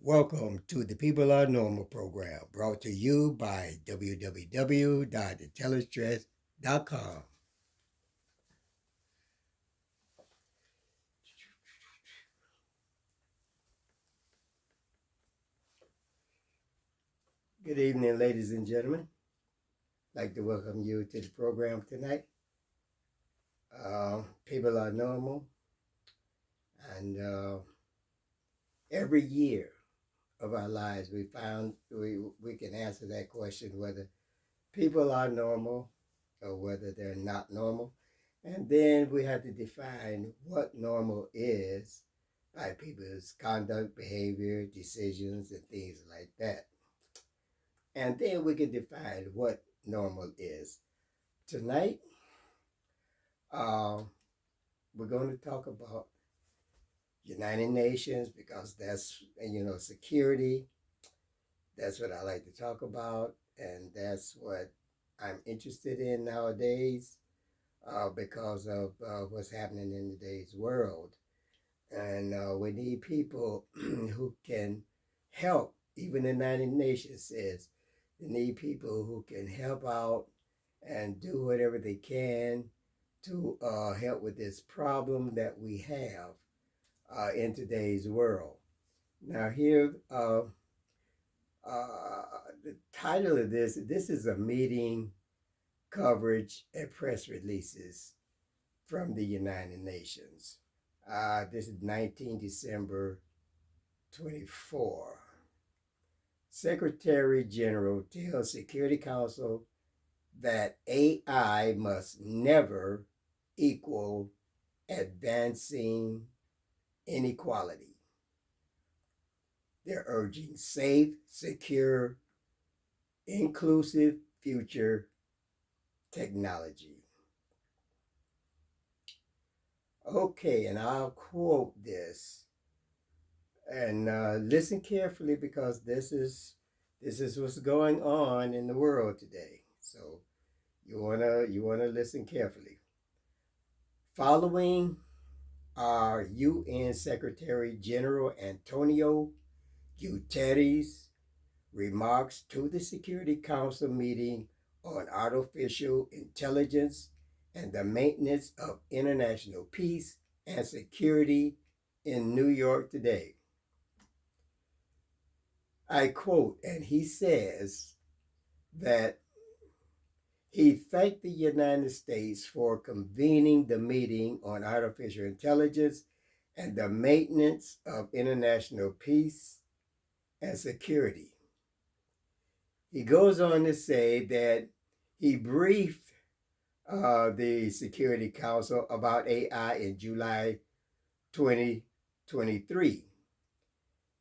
Welcome to the People Are Normal program, brought to you by www.intellistress.com. Good evening, ladies and gentlemen. I'd like to welcome you to the program tonight. People Are Normal, and every year of our lives, we found we can answer that question whether people are normal or whether they're not normal. And then we have to define what normal is by people's conduct, behavior, decisions, and things like that. And then we can define what normal is. Tonight, uh, we're going to talk about United Nations because that's, security. That's what I like to talk about. And that's what I'm interested in nowadays because of what's happening in today's world. And we need people who can help. Even the United Nations says they need people who can help out and do whatever they can to help with this problem that we have in today's world. Now, here, the title of this is a meeting coverage and press releases from the United Nations. This is 19 December 24. Secretary General tells Security Council that AI must never equal advancing inequality. They're urging safe, secure, inclusive future technology. Okay, and I'll quote this, and listen carefully because this is what's going on in the world today. So you wanna listen carefully. Following our UN Secretary General Antonio Guterres' remarks to the Security Council meeting on artificial intelligence and the maintenance of international peace and security in New York today. I quote, and he says that he thanked the United States for convening the meeting on artificial intelligence and the maintenance of international peace and security. He goes on to say that he briefed the Security Council about AI in July 2023.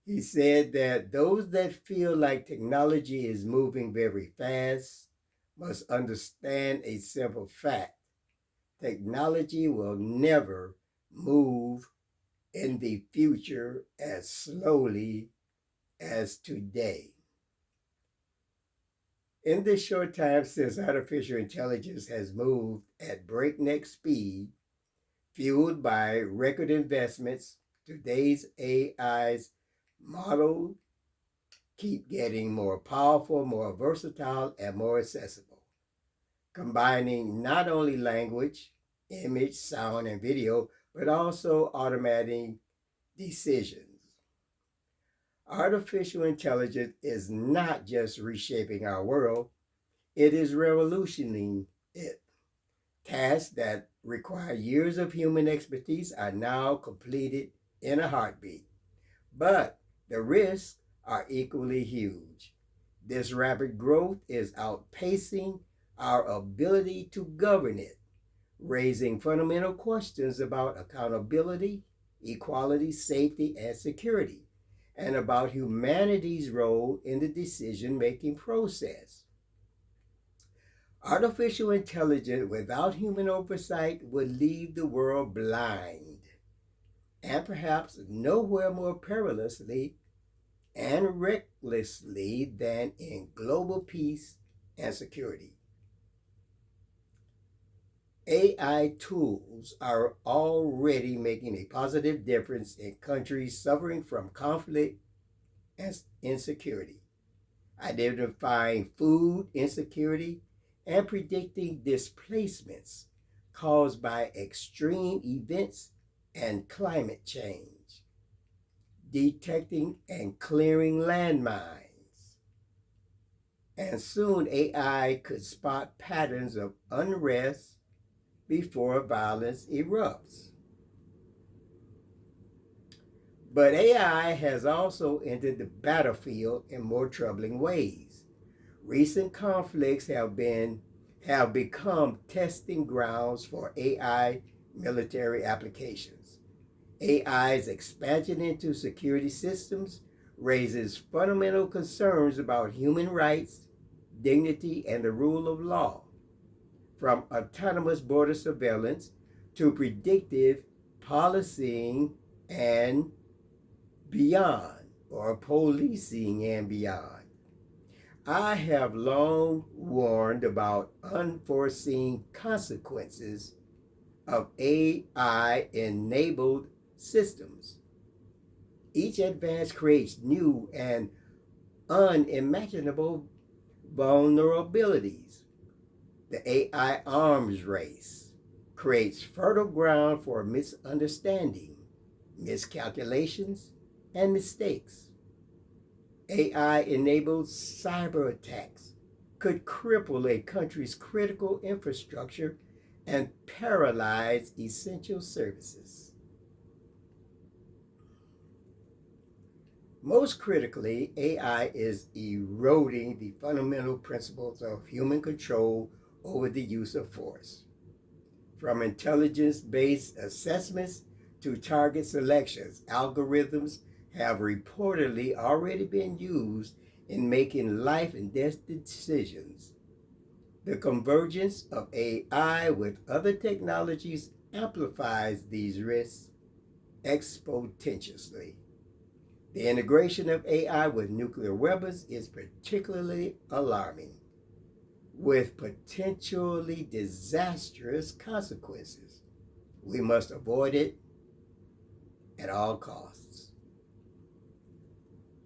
He said that those that feel like technology is moving very fast must understand a simple fact. Technology will never move in the future as slowly as today. In this short time since artificial intelligence has moved at breakneck speed, fueled by record investments, today's AI's models keep getting more powerful, more versatile, and more accessible, combining not only language, image, sound, and video, but also automating decisions. Artificial intelligence is not just reshaping our world, it is revolutionizing it. Tasks that require years of human expertise are now completed in a heartbeat. But the risks are equally huge. This rapid growth is outpacing our ability to govern it, raising fundamental questions about accountability, equality, safety, and security, and about humanity's role in the decision-making process. Artificial intelligence without human oversight would leave the world blind, and perhaps nowhere more perilously and recklessly than in global peace and security. AI tools are already making a positive difference in countries suffering from conflict insecurity, identifying food insecurity, and predicting displacements caused by extreme events and climate change, detecting and clearing landmines. And soon AI could spot patterns of unrest before violence erupts. But AI has also entered the battlefield in more troubling ways. Recent conflicts have become testing grounds for AI military applications. AI's expansion into security systems raises fundamental concerns about human rights, dignity, and the rule of law, from autonomous border surveillance to predictive policing and beyond, or policing and beyond. I have long warned about unforeseen consequences of AI enabled systems. Each advance creates new and unimaginable vulnerabilities. The AI arms race creates fertile ground for misunderstanding, miscalculations, and mistakes. AI-enabled cyber attacks could cripple a country's critical infrastructure and paralyze essential services. Most critically, AI is eroding the fundamental principles of human control over the use of force. From intelligence-based assessments to target selections, algorithms have reportedly already been used in making life and death decisions. The convergence of AI with other technologies amplifies these risks exponentially. The integration of AI with nuclear weapons is particularly alarming, with potentially disastrous consequences. We must avoid it at all costs.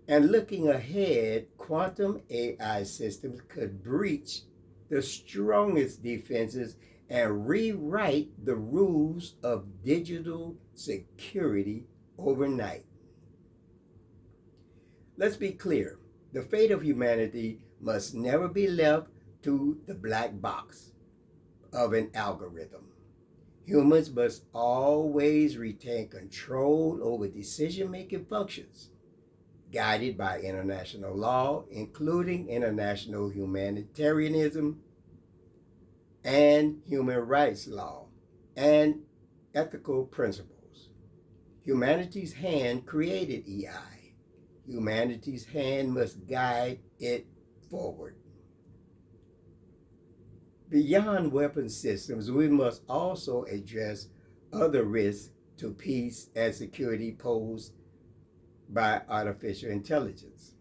And looking ahead, quantum AI systems could breach the strongest defenses and rewrite the rules of digital security overnight. Let's be clear, the fate of humanity must never be left to the black box of an algorithm. Humans must always retain control over decision-making functions, guided by international law, including international humanitarianism and human rights law, and ethical principles. Humanity's hand created AI. Humanity's hand must guide it forward. Beyond weapon systems, we must also address other risks to peace and security posed by artificial intelligence.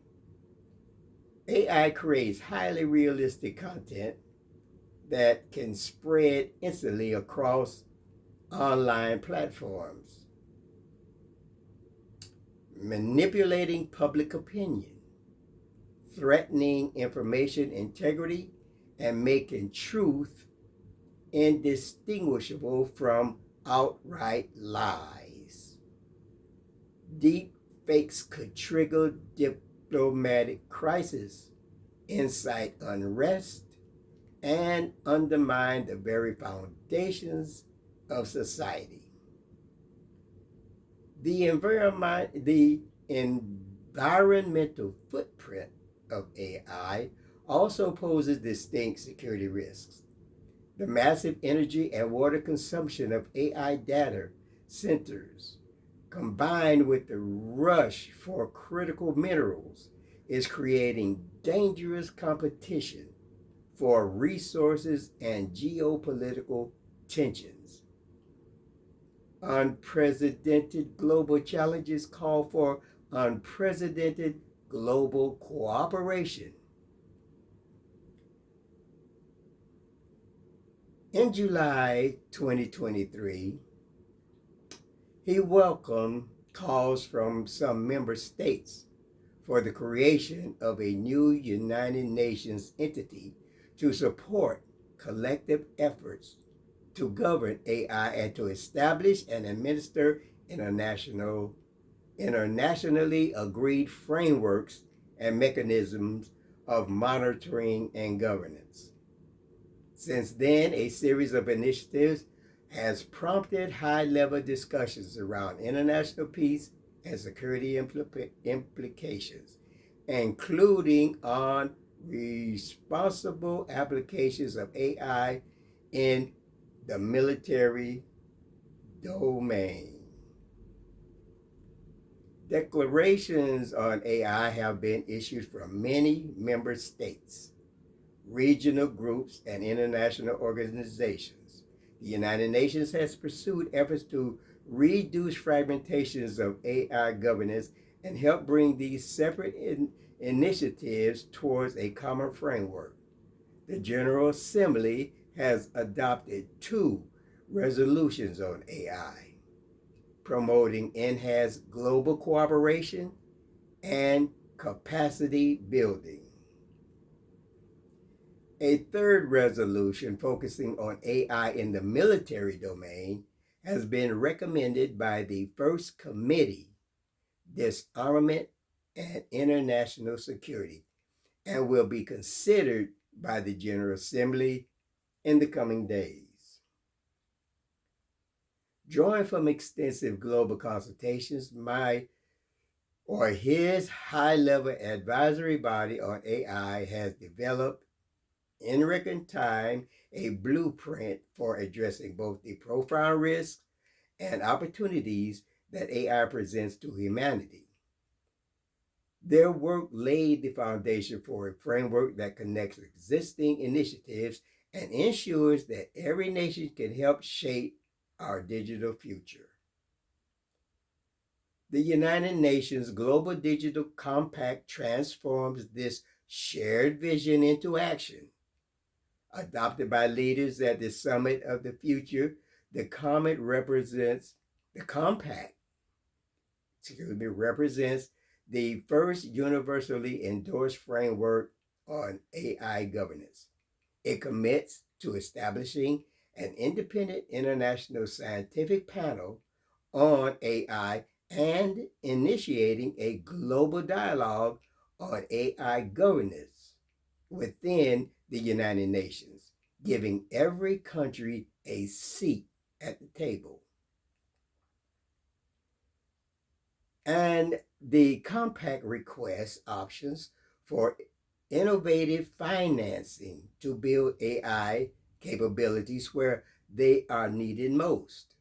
AI creates highly realistic content that can spread instantly across online platforms, manipulating public opinion, threatening information integrity, and making truth indistinguishable from outright lies. Deep fakes could trigger diplomatic crisis, incite unrest, and undermine the very foundations of society. The environmental footprint of AI also poses distinct security risks. The massive energy and water consumption of AI data centers, combined with the rush for critical minerals, is creating dangerous competition for resources and geopolitical tensions. Unprecedented global challenges call for unprecedented global cooperation. In July 2023, he welcomed calls from some member states for the creation of a new United Nations entity to support collective efforts to govern AI and to establish and administer internationally agreed frameworks and mechanisms of monitoring and governance. Since then, a series of initiatives has prompted high-level discussions around international peace and security implications, including on responsible applications of AI in the military domain. Declarations on AI have been issued from many member states, regional groups, and international organizations. The United Nations has pursued efforts to reduce fragmentations of AI governance and help bring these separate initiatives towards a common framework. The General Assembly has adopted 2 resolutions on AI, promoting enhanced global cooperation and capacity building. A third resolution focusing on AI in the military domain has been recommended by the First Committee, Disarmament and International Security, and will be considered by the General Assembly in the coming days. Drawing from extensive global consultations, his high-level advisory body on AI has developed in record time a blueprint for addressing both the profound risks and opportunities that AI presents to humanity. Their work laid the foundation for a framework that connects existing initiatives and ensures that every nation can help shape our digital future. The United Nations Global Digital Compact transforms this shared vision into action. Adopted by leaders at the Summit of the Future, the compact represents the first universally endorsed framework on AI governance. It commits to establishing an independent international scientific panel on AI and initiating a global dialogue on AI governance within the United Nations, giving every country a seat at the table. And the compact requests options for innovative financing to build AI capabilities where they are needed most,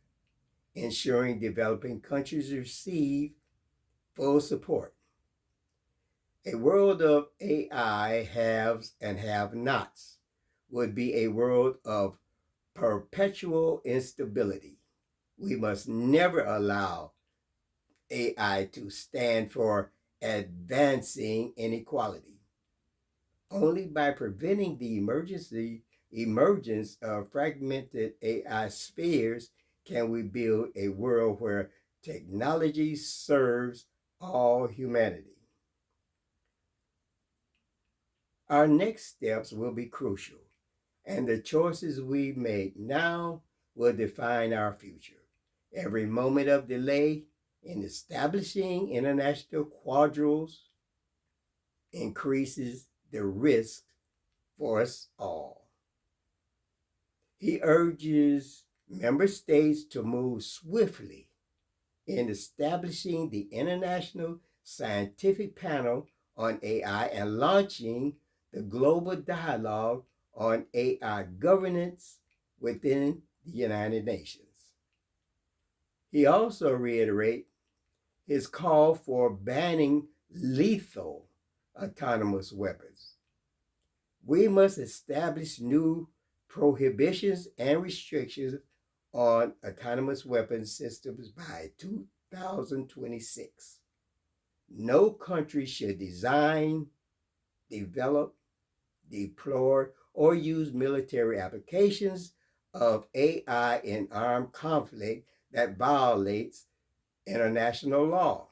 ensuring developing countries receive full support. A world of AI haves and have-nots would be a world of perpetual instability. We must never allow AI to stand for advancing inequality. Only by preventing the emergence of fragmented AI spheres can we build a world where technology serves all humanity. Our next steps will be crucial, and the choices we make now will define our future. Every moment of delay in establishing international quadrilaterals increases the risk for us all. He urges member states to move swiftly in establishing the International Scientific Panel on AI and launching the global dialogue on AI governance within the United Nations. He also reiterates his call for banning lethal autonomous weapons. We must establish new prohibitions and restrictions on autonomous weapons systems by 2026. No country should design, develop, deploy, or use military applications of AI in armed conflict that violates international law.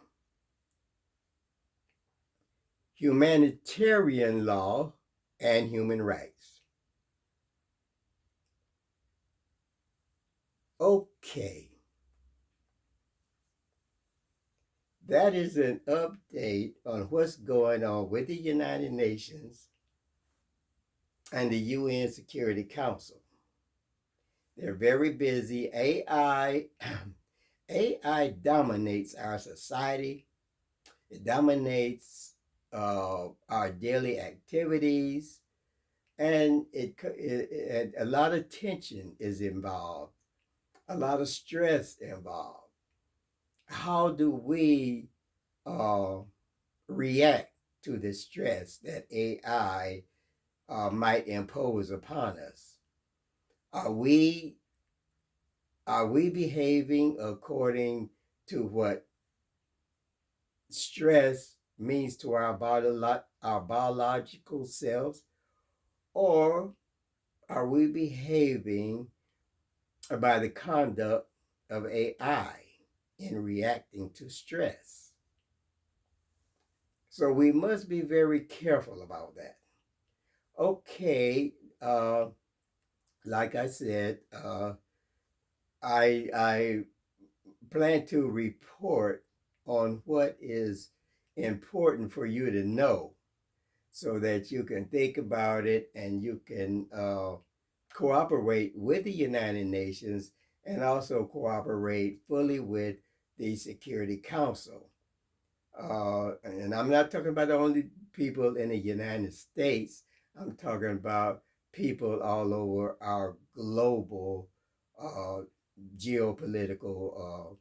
humanitarian law, and human rights. Okay. That is an update on what's going on with the United Nations and the UN Security Council. They're very busy. AI dominates our society. It dominates our daily activities, and a lot of tension is involved, a lot of stress involved. How do we react to the stress that AI might impose upon us? Are we behaving according to what stress means to our biological selves, or are we behaving by the conduct of AI in reacting to stress? So we must be very careful about that. Okay, like I said, I plan to report on what is important for you to know so that you can think about it and you can cooperate with the United Nations and also cooperate fully with the Security Council. And I'm not talking about only people in the United States, I'm talking about people all over our global geopolitical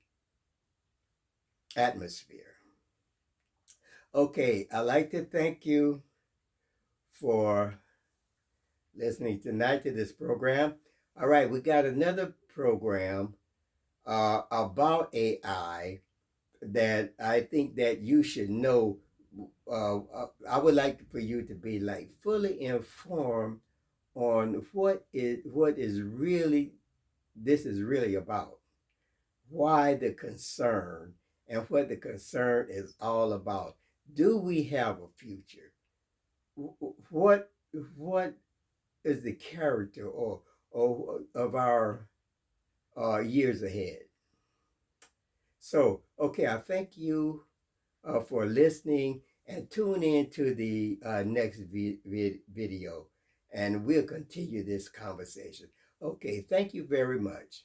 atmosphere. Okay, I'd like to thank you for listening tonight to this program. All right, we got another program about AI that I think that you should know. I would like for you to be like fully informed on what is really this is really about, why the concern, and what the concern is all about. Do we have a future? What what is the character or of our years ahead? So, okay, I thank you for listening and tune in to the next video and we'll continue this conversation. Okay, thank you very much.